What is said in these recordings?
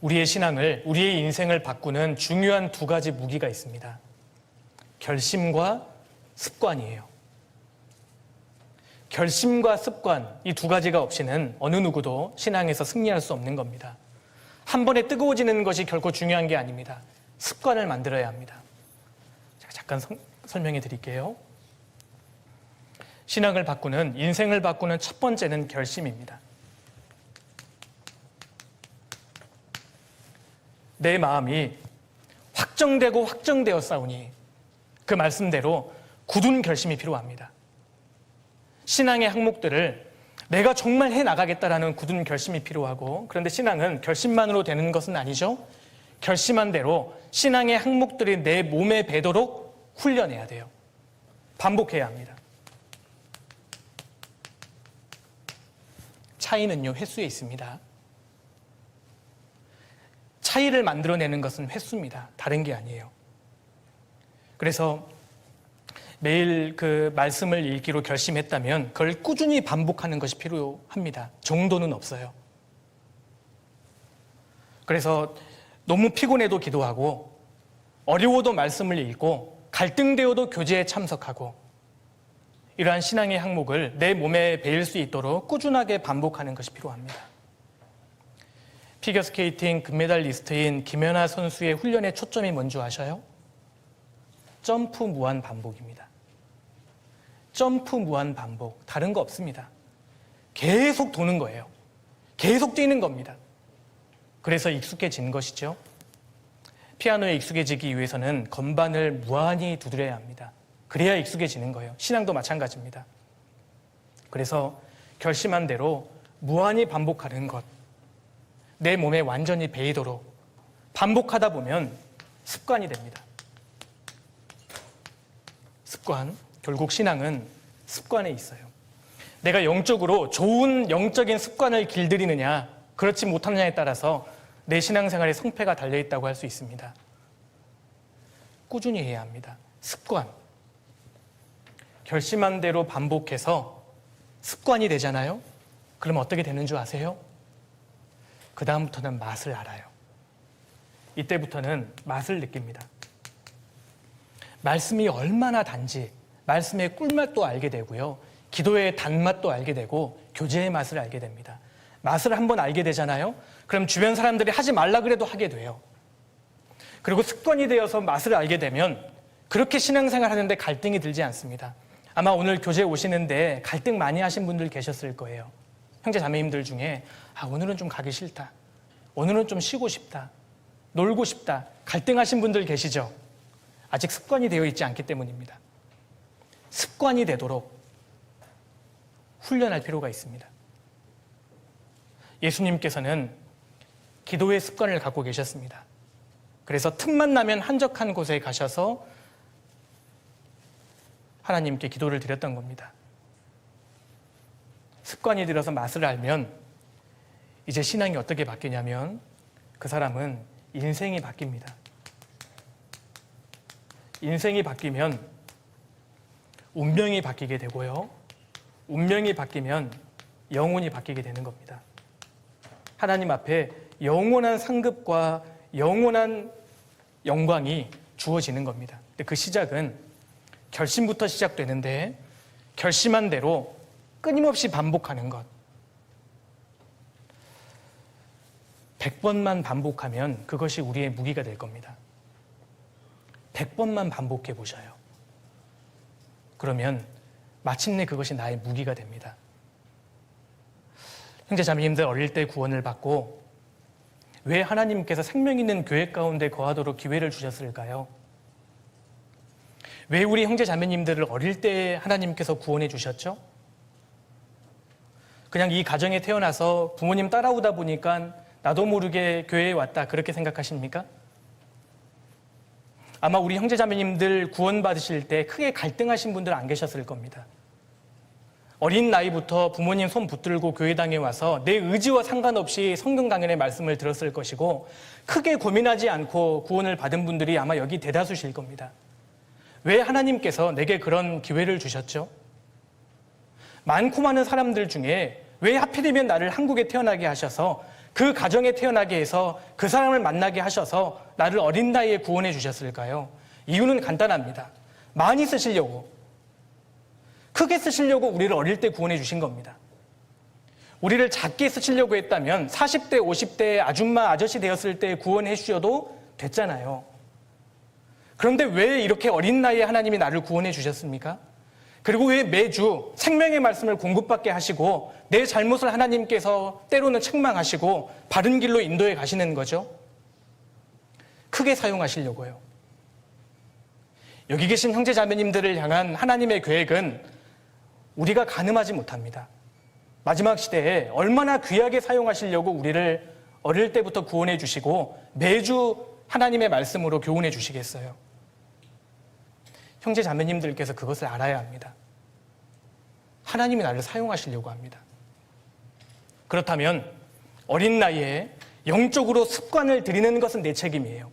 우리의 신앙을, 우리의 인생을 바꾸는 중요한 두 가지 무기가 있습니다. 결심과 습관이에요. 결심과 습관, 이 두 가지가 없이는 어느 누구도 신앙에서 승리할 수 없는 겁니다. 한 번에 뜨거워지는 것이 결코 중요한 게 아닙니다. 습관을 만들어야 합니다. 제가 잠깐 설명해 드릴게요. 신앙을 바꾸는, 인생을 바꾸는 첫 번째는 결심입니다. 내 마음이 확정되고 확정되었사오니 그 말씀대로 굳은 결심이 필요합니다. 신앙의 항목들을 내가 정말 해나가겠다라는 굳은 결심이 필요하고, 그런데 신앙은 결심만으로 되는 것은 아니죠. 결심한 대로 신앙의 항목들이 내 몸에 배도록 훈련해야 돼요. 반복해야 합니다. 차이는요, 횟수에 있습니다. 차이를 만들어내는 것은 횟수입니다. 다른 게 아니에요. 그래서 매일 그 말씀을 읽기로 결심했다면 그걸 꾸준히 반복하는 것이 필요합니다. 정도는 없어요. 그래서 너무 피곤해도 기도하고, 어려워도 말씀을 읽고, 갈등되어도 교제에 참석하고, 이러한 신앙의 항목을 내 몸에 배일 수 있도록 꾸준하게 반복하는 것이 필요합니다. 피겨스케이팅 금메달리스트인 김연아 선수의 훈련의 초점이 뭔지 아셔요? 점프 무한 반복입니다. 점프 무한 반복, 다른 거 없습니다. 계속 도는 거예요. 계속 뛰는 겁니다. 그래서 익숙해진 것이죠. 피아노에 익숙해지기 위해서는 건반을 무한히 두드려야 합니다. 그래야 익숙해지는 거예요. 신앙도 마찬가지입니다. 그래서 결심한 대로 무한히 반복하는 것, 내 몸에 완전히 배이도록 반복하다 보면 습관이 됩니다. 습관, 결국 신앙은 습관에 있어요. 내가 영적으로 좋은 영적인 습관을 길들이느냐, 그렇지 못하느냐에 따라서 내 신앙생활의 성패가 달려있다고 할 수 있습니다. 꾸준히 해야 합니다. 습관. 결심한 대로 반복해서 습관이 되잖아요? 그럼 어떻게 되는 줄 아세요? 그 다음부터는 맛을 알아요. 이때부터는 맛을 느낍니다. 말씀이 얼마나 단지, 말씀의 꿀맛도 알게 되고요. 기도의 단맛도 알게 되고, 교제의 맛을 알게 됩니다. 맛을 한번 알게 되잖아요? 그럼 주변 사람들이 하지 말라 그래도 하게 돼요. 그리고 습관이 되어서 맛을 알게 되면 그렇게 신앙생활 하는데 갈등이 들지 않습니다. 아마 오늘 교제에 오시는데 갈등 많이 하신 분들 계셨을 거예요. 형제 자매님들 중에 오늘은 좀 가기 싫다, 오늘은 좀 쉬고 싶다, 놀고 싶다, 갈등하신 분들 계시죠? 아직 습관이 되어 있지 않기 때문입니다. 습관이 되도록 훈련할 필요가 있습니다. 예수님께서는 기도의 습관을 갖고 계셨습니다. 그래서 틈만 나면 한적한 곳에 가셔서 하나님께 기도를 드렸던 겁니다. 습관이 들어서 맛을 알면 이제 신앙이 어떻게 바뀌냐면 그 사람은 인생이 바뀝니다. 인생이 바뀌면 운명이 바뀌게 되고요. 운명이 바뀌면 영혼이 바뀌게 되는 겁니다. 하나님 앞에 영원한 상급과 영원한 영광이 주어지는 겁니다. 근데 그 시작은 결심부터 시작되는데, 결심한 대로 끊임없이 반복하는 것. 100번만 반복하면 그것이 우리의 무기가 될 겁니다. 100번만 반복해 보셔요. 그러면 마침내 그것이 나의 무기가 됩니다. 형제 자매님들, 어릴 때 구원을 받고 왜 하나님께서 생명 있는 교회 가운데 거하도록 기회를 주셨을까요? 왜 우리 형제 자매님들을 어릴 때 하나님께서 구원해 주셨죠? 그냥 이 가정에 태어나서 부모님 따라오다 보니까 나도 모르게 교회에 왔다, 그렇게 생각하십니까? 아마 우리 형제 자매님들 구원 받으실 때 크게 갈등하신 분들 안 계셨을 겁니다. 어린 나이부터 부모님 손 붙들고 교회당에 와서 내 의지와 상관없이 성경 강연의 말씀을 들었을 것이고, 크게 고민하지 않고 구원을 받은 분들이 아마 여기 대다수실 겁니다. 왜 하나님께서 내게 그런 기회를 주셨죠? 많고 많은 사람들 중에 왜 하필이면 나를 한국에 태어나게 하셔서 그 가정에 태어나게 해서 그 사람을 만나게 하셔서 나를 어린 나이에 구원해 주셨을까요? 이유는 간단합니다. 많이 쓰시려고, 크게 쓰시려고 우리를 어릴 때 구원해 주신 겁니다. 우리를 작게 쓰시려고 했다면 40대, 50대의 아줌마, 아저씨 되었을 때 구원해 주셔도 됐잖아요. 그런데 왜 이렇게 어린 나이에 하나님이 나를 구원해 주셨습니까? 그리고 왜 매주 생명의 말씀을 공급받게 하시고 내 잘못을 하나님께서 때로는 책망하시고 바른 길로 인도해 가시는 거죠? 크게 사용하시려고요. 여기 계신 형제 자매님들을 향한 하나님의 계획은 우리가 가늠하지 못합니다. 마지막 시대에 얼마나 귀하게 사용하시려고 우리를 어릴 때부터 구원해 주시고 매주 하나님의 말씀으로 교훈해 주시겠어요? 형제 자매님들께서 그것을 알아야 합니다. 하나님이 나를 사용하시려고 합니다. 그렇다면 어린 나이에 영적으로 습관을 들이는 것은 내 책임이에요.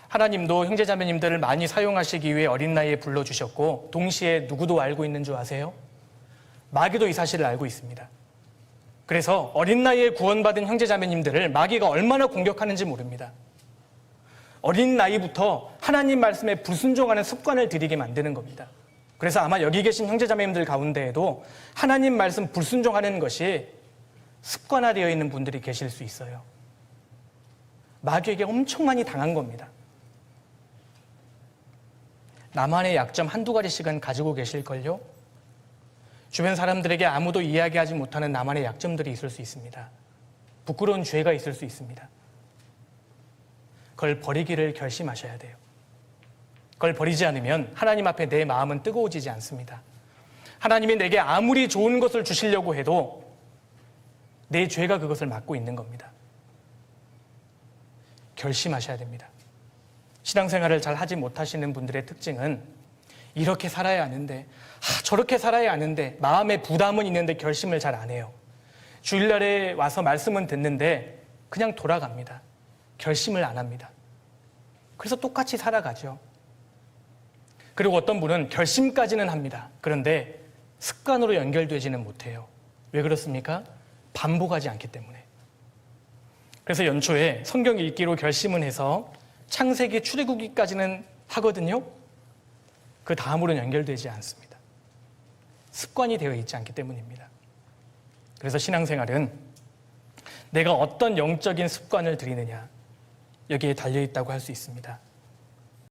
하나님도 형제 자매님들을 많이 사용하시기 위해 어린 나이에 불러주셨고 동시에 누구도 알고 있는 줄 아세요? 마귀도 이 사실을 알고 있습니다. 그래서 어린 나이에 구원받은 형제 자매님들을 마귀가 얼마나 공격하는지 모릅니다. 어린 나이부터 하나님 말씀에 불순종하는 습관을 들이게 만드는 겁니다. 그래서 아마 여기 계신 형제 자매님들 가운데에도 하나님 말씀 불순종하는 것이 습관화되어 있는 분들이 계실 수 있어요. 마귀에게 엄청 많이 당한 겁니다. 나만의 약점 한두 가지씩은 가지고 계실걸요? 주변 사람들에게 아무도 이야기하지 못하는 나만의 약점들이 있을 수 있습니다. 부끄러운 죄가 있을 수 있습니다. 그걸 버리기를 결심하셔야 돼요. 그걸 버리지 않으면 하나님 앞에 내 마음은 뜨거워지지 않습니다. 하나님이 내게 아무리 좋은 것을 주시려고 해도 내 죄가 그것을 막고 있는 겁니다. 결심하셔야 됩니다. 신앙생활을 잘 하지 못하시는 분들의 특징은 이렇게 살아야 하는데, 저렇게 살아야 하는데 마음에 부담은 있는데 결심을 잘 안 해요. 주일날에 와서 말씀은 듣는데 그냥 돌아갑니다. 결심을 안 합니다. 그래서 똑같이 살아가죠. 그리고 어떤 분은 결심까지는 합니다. 그런데 습관으로 연결되지는 못해요. 왜 그렇습니까? 반복하지 않기 때문에. 그래서 연초에 성경 읽기로 결심은 해서 창세기 출애굽기까지는 하거든요. 그 다음으로는 연결되지 않습니다. 습관이 되어 있지 않기 때문입니다. 그래서 신앙생활은 내가 어떤 영적인 습관을 들이느냐, 여기에 달려있다고 할 수 있습니다.